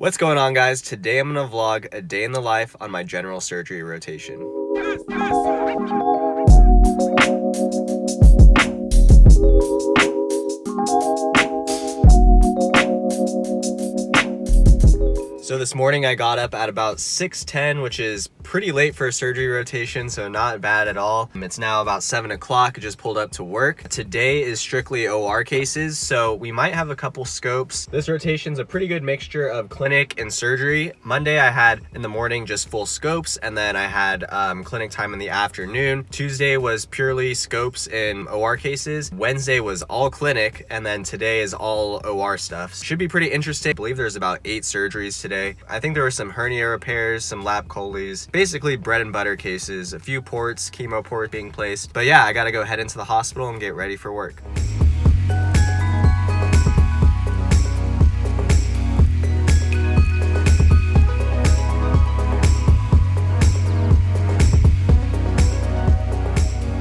What's going on, guys? Today I'm gonna vlog a day in the life on my general surgery rotation. So this morning I got up at about 6:10, which is pretty late for a surgery rotation, so not bad at all. It's now about 7 o'clock. I just pulled up to work. Today is strictly OR cases, so we might have a couple scopes. This rotation's a pretty good mixture of clinic and surgery. Monday I had in the morning just full scopes, and then I had clinic time in the afternoon. Tuesday was purely scopes and OR cases. Wednesday was all clinic, and then today is all OR stuff. Should be pretty interesting. I believe there's about 8 surgeries today. I think there were some hernia repairs, some lap choles, basically bread and butter cases, a few ports, chemo port being placed. But yeah, I gotta go head into the hospital and get ready for work.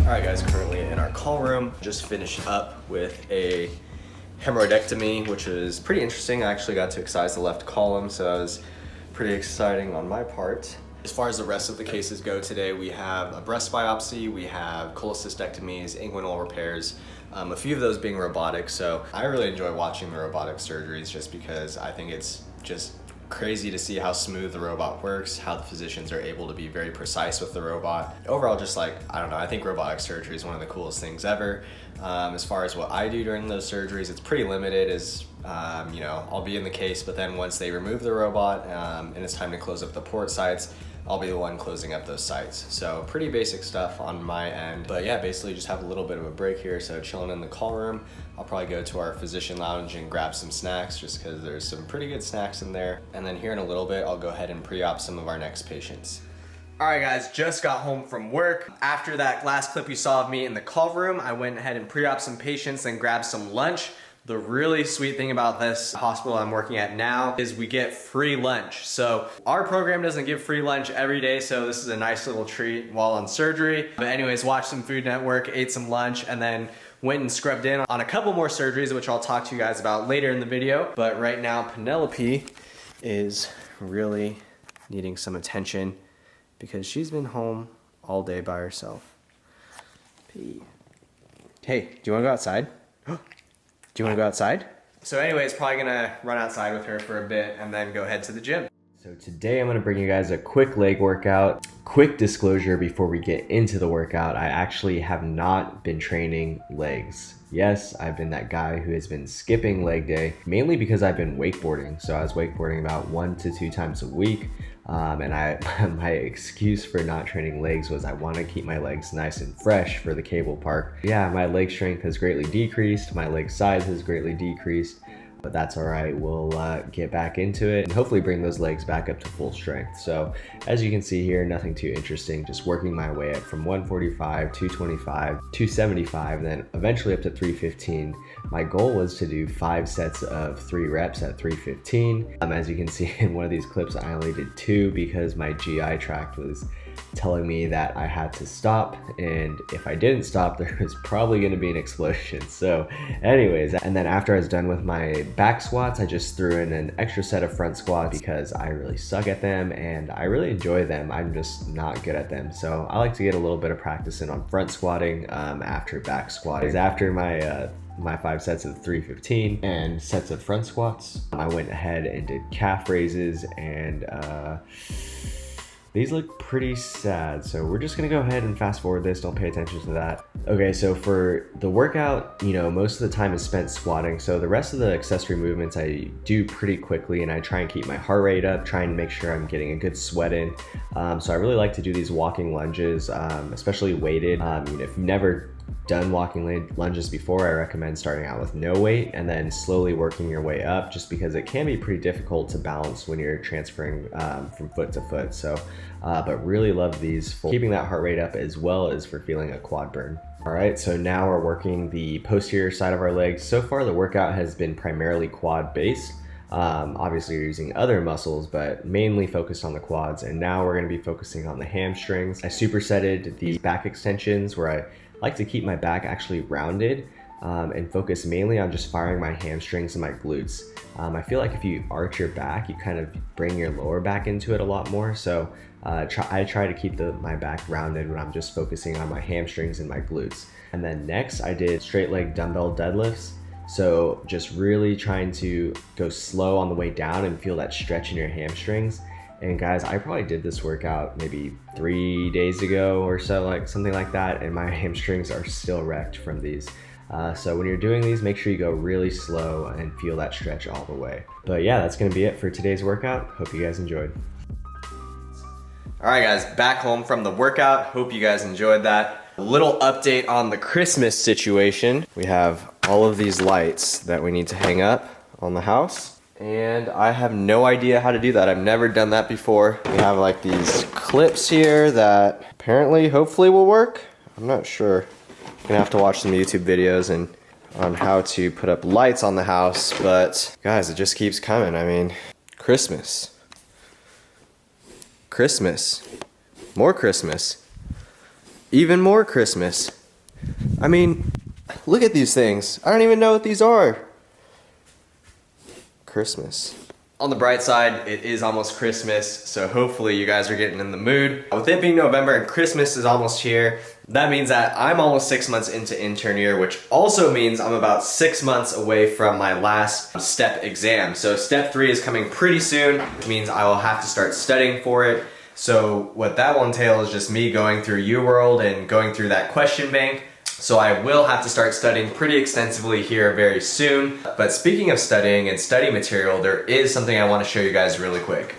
Alright guys, currently in our call room. Just finished up with a hemorrhoidectomy, which was pretty interesting. I actually got to excise the left column, so that was pretty exciting on my part. As far as the rest of the cases go today, we have a breast biopsy, we have cholecystectomies, inguinal repairs, a few of those being robotic. So I really enjoy watching the robotic surgeries just because I think it's just crazy to see how smooth the robot works, how the physicians are able to be very precise with the robot. Overall, just like, I don't know, I think robotic surgery is one of the coolest things ever. As far as what I do during those surgeries, it's pretty limited as, you know, I'll be in the case, but then once they remove the robot and it's time to close up the port sites, I'll be the one closing up those sites. So pretty basic stuff on my end. But yeah, basically just have a little bit of a break here. So chilling in the call room. I'll probably go to our physician lounge and grab some snacks just because there's some pretty good snacks in there. And then here in a little bit, I'll go ahead and pre-op some of our next patients. All right guys, just got home from work. After that last clip you saw of me in the call room, I went ahead and pre-op some patients and grabbed some lunch. The really sweet thing about this hospital I'm working at now is we get free lunch. So our program doesn't give free lunch every day, so this is a nice little treat while on surgery. But anyways, watched some Food Network, ate some lunch, and then went and scrubbed in on a couple more surgeries, which I'll talk to you guys about later in the video. But right now, Penelope is really needing some attention because she's been home all day by herself. Hey, do you wanna go outside? Do you wanna go outside? So anyways, probably gonna run outside with her for a bit and then go head to the gym. So today I'm gonna bring you guys a quick leg workout. Quick disclosure before we get into the workout, I actually have not been training legs. Yes, I've been that guy who has been skipping leg day, mainly because I've been wakeboarding. So I was wakeboarding about 1 to 2 times a week. And my excuse for not training legs was I want to keep my legs nice and fresh for the cable park. Yeah, my leg strength has greatly decreased, my leg size has greatly decreased, but that's all right. We'll get back into it and hopefully bring those legs back up to full strength. So as you can see here, nothing too interesting, just working my way up from 145, 225, 275, then eventually up to 315. My goal was to do 5 sets of 3 reps at 315. As you can see in one of these clips, I only did 2 because my GI tract was telling me that I had to stop, and if I didn't stop, there was probably going to be an explosion. So anyways, and then after I was done with my back squats, I just threw in an extra set of front squats because I really suck at them and I really enjoy them. I'm just not good at them. So I like to get a little bit of practice in on front squatting after back squatting. After my 5 sets of 315 and sets of front squats, I went ahead and did calf raises, and these look pretty sad, so we're just gonna go ahead and fast forward this, don't pay attention to that. Okay, so for the workout, you know, most of the time is spent squatting, so the rest of the accessory movements I do pretty quickly, and I try and keep my heart rate up, try and make sure I'm getting a good sweat in. So I really like to do these walking lunges, especially weighted. You know, if you've never done walking lunges before, I recommend starting out with no weight and then slowly working your way up, just because it can be pretty difficult to balance when you're transferring from foot to foot. So, but really love these for keeping that heart rate up as well as for feeling a quad burn. All right, so now we're working the posterior side of our legs. So far, the workout has been primarily quad based. Obviously you're using other muscles, but mainly focused on the quads. And now we're gonna be focusing on the hamstrings. I supersetted the back extensions where I like to keep my back actually rounded and focus mainly on just firing my hamstrings and my glutes. I feel like if you arch your back, you kind of bring your lower back into it a lot more. So I try to keep my back rounded when I'm just focusing on my hamstrings and my glutes. And then next I did straight leg dumbbell deadlifts. So just really trying to go slow on the way down and feel that stretch in your hamstrings. And guys, I probably did this workout maybe 3 days ago or so, like something like that, and my hamstrings are still wrecked from these. So when you're doing these, make sure you go really slow and feel that stretch all the way. But yeah, that's gonna be it for today's workout. Hope you guys enjoyed. All right guys, back home from the workout. Hope you guys enjoyed that. A little update on the Christmas situation. We have all of these lights that we need to hang up on the house. And I have no idea how to do that. I've never done that before. We have like these clips here that apparently, hopefully will work. I'm not sure. I'm gonna have to watch some YouTube videos and on how to put up lights on the house, but guys, it just keeps coming. I mean, Christmas. Christmas. More Christmas. Even more Christmas. I mean, look at these things. I don't even know what these are. Christmas. On the bright side, it is almost Christmas, so hopefully you guys are getting in the mood. With it being November and Christmas is almost here, that means that I'm almost 6 months into intern year, which also means I'm about 6 months away from my last step exam. So step 3 is coming pretty soon, which means I will have to start studying for it. So what that will entail is just me going through UWorld and going through that question bank. So I will have to start studying pretty extensively here very soon. But speaking of studying and study material, there is something I want to show you guys really quick.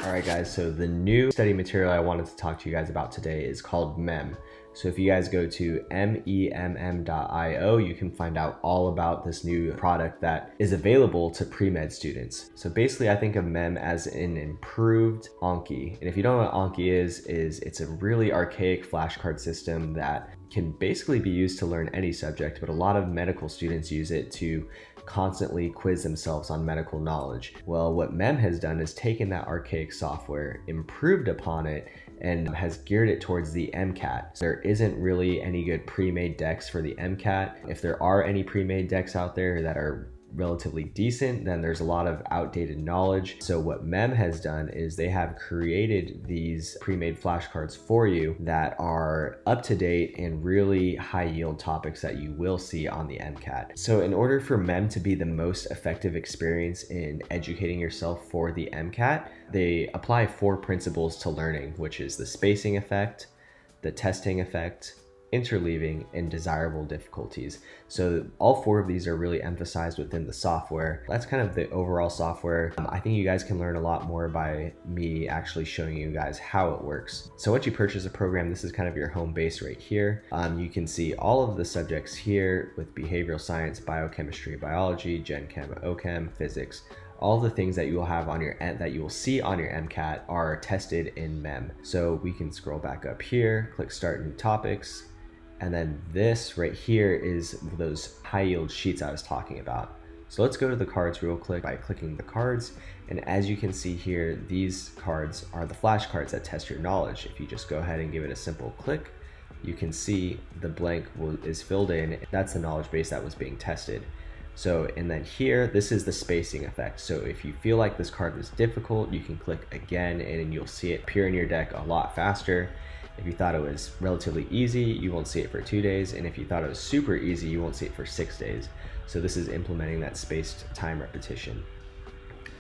All right guys, so the new study material I wanted to talk to you guys about today is called MEM. So if you guys go to memm.io, you can find out all about this new product that is available to pre-med students. So basically I think of MEM as an improved Anki. And if you don't know what Anki is it's a really archaic flashcard system that can basically be used to learn any subject, but a lot of medical students use it to constantly quiz themselves on medical knowledge. Well, what MEM has done is taken that archaic software, improved upon it, and has geared it towards the MCAT. So there isn't really any good pre-made decks for the MCAT. If there are any pre-made decks out there that are relatively decent, then there's a lot of outdated knowledge. So what MEM has done is they have created these pre-made flashcards for you that are up to date and really high yield topics that you will see on the MCAT. So in order for MEM to be the most effective experience in educating yourself for the MCAT, they apply 4 principles to learning, which is the spacing effect, the testing effect, interleaving, and desirable difficulties. So all 4 of these are really emphasized within the software. That's kind of the overall software. I think you guys can learn a lot more by me actually showing you guys how it works. So once you purchase a program, this is kind of your home base right here. You can see all of the subjects here with behavioral science, biochemistry, biology, gen chem, OChem, physics. All the things that you will have on your that you will see on your MCAT are tested in MEM. So we can scroll back up here, click start new topics. And then this right here is those high yield sheets I was talking about. So let's go to the cards real quick by clicking the cards. And as you can see here, these cards are the flashcards that test your knowledge. If you just go ahead and give it a simple click, you can see the blank is filled in. That's the knowledge base that was being tested. So, and then here, this is the spacing effect. So if you feel like this card was difficult, you can click again and you'll see it appear in your deck a lot faster. If you thought it was relatively easy, you won't see it for 2 days. And if you thought it was super easy, you won't see it for 6 days. So this is implementing that spaced time repetition.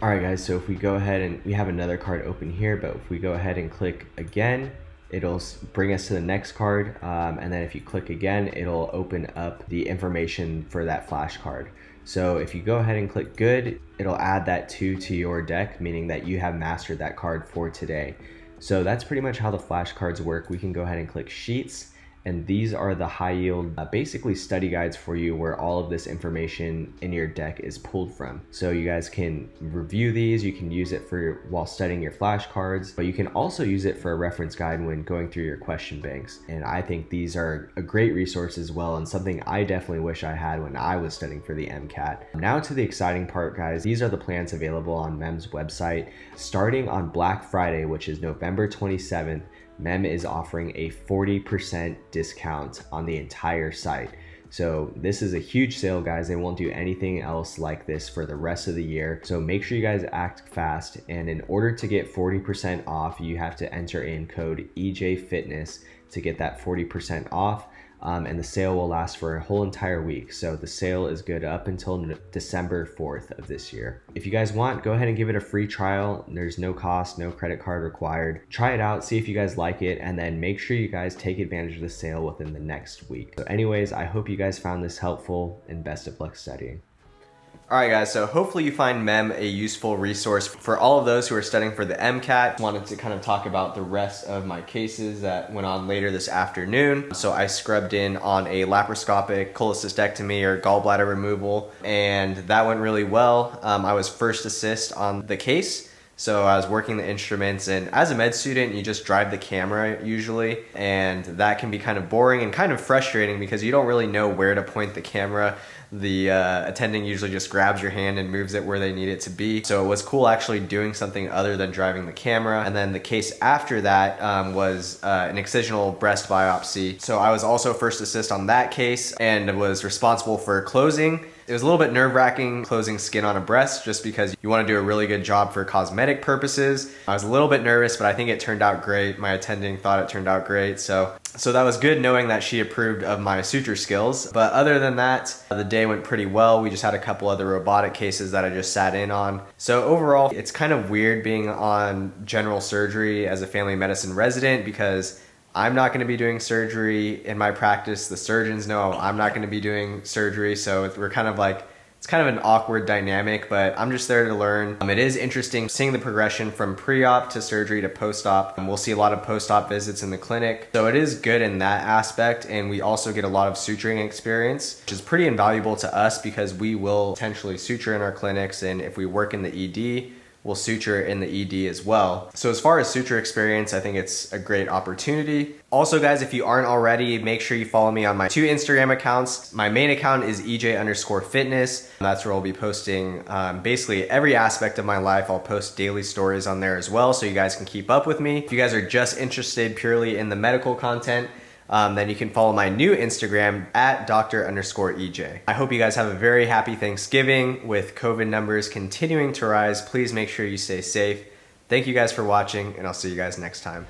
All right guys, so if we go ahead and we have another card open here, but if we go ahead and click again, it'll bring us to the next card. And then if you click again, it'll open up the information for that flashcard. So if you go ahead and click good, it'll add that 2 to your deck, meaning that you have mastered that card for today. So that's pretty much how the flashcards work. We can go ahead and click sheets, and these are the high yield, basically study guides for you where all of this information in your deck is pulled from. So you guys can review these, you can use it for while studying your flashcards, but you can also use it for a reference guide when going through your question banks. And I think these are a great resource as well, and something I definitely wish I had when I was studying for the MCAT. Now to the exciting part, guys. These are the plans available on MEM's website. Starting on Black Friday, which is November 27th, MEM is offering a 40% discount on the entire site. So this is a huge sale, guys. They won't do anything else like this for the rest of the year. So make sure you guys act fast. And in order to get 40% off, you have to enter in code EJ Fitness to get that 40% off. And the sale will last for a whole entire week. So the sale is good up until December 4th of this year. If you guys want, go ahead and give it a free trial. There's no cost, no credit card required. Try it out, see if you guys like it, and then make sure you guys take advantage of the sale within the next week. So anyways, I hope you guys found this helpful, and best of luck studying. Alright guys, so hopefully you find MEM a useful resource for all of those who are studying for the MCAT. Wanted to kind of talk about the rest of my cases that went on later this afternoon. So I scrubbed in on a laparoscopic cholecystectomy or gallbladder removal, and that went really well. I was first assist on the case. So I was working the instruments, and as a med student, you just drive the camera usually, and that can be kind of boring and kind of frustrating because you don't really know where to point the camera. The attending usually just grabs your hand and moves it where they need it to be. So it was cool actually doing something other than driving the camera. And then the case after that was an excisional breast biopsy. So I was also first assist on that case and was responsible for closing. It was a little bit nerve-wracking closing skin on a breast just because you want to do a really good job for cosmetic purposes. I was a little bit nervous, but I think it turned out great. My attending thought it turned out great. So that was good knowing that she approved of my suture skills. But other than that, the day went pretty well. We just had a couple other robotic cases that I just sat in on. So overall, it's kind of weird being on general surgery as a family medicine resident because I'm not going to be doing surgery in my practice. The surgeons know I'm not going to be doing surgery. So we're kind of like, it's kind of an awkward dynamic, but I'm just there to learn. It is interesting seeing the progression from pre-op to surgery to post-op. We'll see a lot of post-op visits in the clinic. So it is good in that aspect. And we also get a lot of suturing experience, which is pretty invaluable to us because we will potentially suture in our clinics. And if we work in the ED, we'll suture in the ED as well. So as far as suture experience, I think it's a great opportunity. Also guys, if you aren't already, make sure you follow me on my 2 Instagram accounts. My main account is EJ_fitness. That's where I'll be posting basically every aspect of my life. I'll post daily stories on there as well so you guys can keep up with me. If you guys are just interested purely in the medical content, then you can follow my new Instagram at Dr_EJ. I hope you guys have a very happy Thanksgiving. With COVID numbers continuing to rise, please make sure you stay safe. Thank you guys for watching, and I'll see you guys next time.